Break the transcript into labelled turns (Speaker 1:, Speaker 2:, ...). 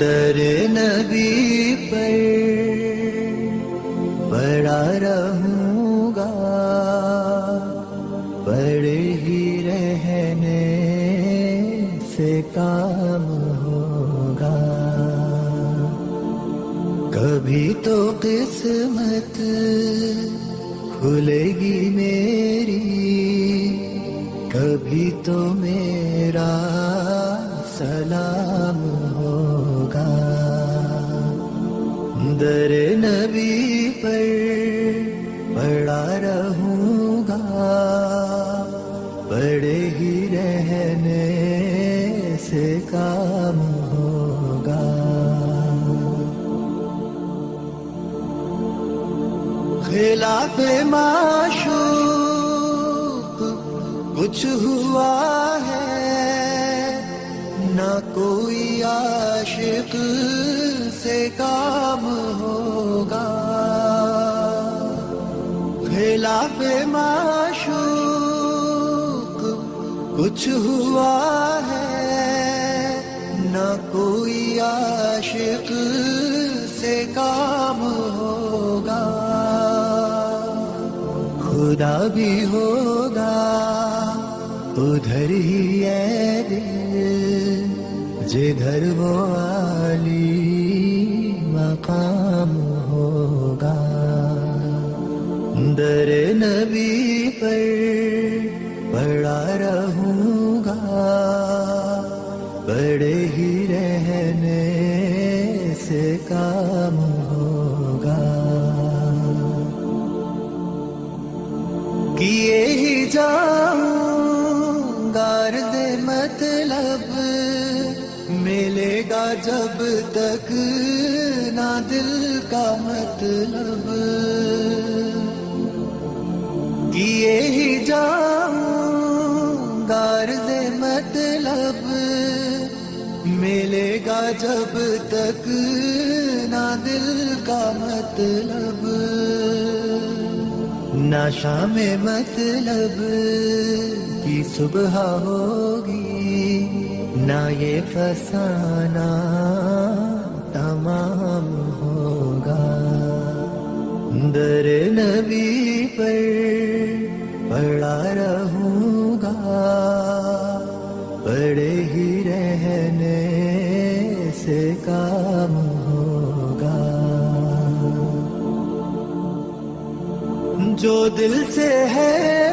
Speaker 1: در نبی پر پڑا رہوں گا، پڑے ہی رہنے سے کام ہوگا. کبھی تو قسمت کھلے گی میری، کبھی تو میرا سلام ہوگا. در نبی پر پڑا رہوں گا، پڑے ہی رہنے سے کام ہوگا. خلاف معشوق کچھ ہوا ہے، نہ کوئی عاشق سے کام ہوگا. خلاف معشوق کچھ ہوا ہے، نہ کوئی عاشق سے کام ہوگا. خدا بھی ہوگا ادھر ہی اے دل، جدھر وہ عالی مقام ہوگا. در نبی پر پڑا رہوں گا، پڑے ہی رہنے سے کام ہوگا. کیے ہی جاؤں غرض مطلب، ملے گا جب تک نہ دل کا مطلب. کیے ہی جاؤں غرض مطلب، ملے گا جب تک نہ دل کا مطلب. نہ شام مطلب کی صبح ہوگی، نہ یہ فسانہ تمام ہوگا. در نبی پر پڑا رہوں گا، پڑے ہی رہنے سے کام ہوگا. جو دل سے ہے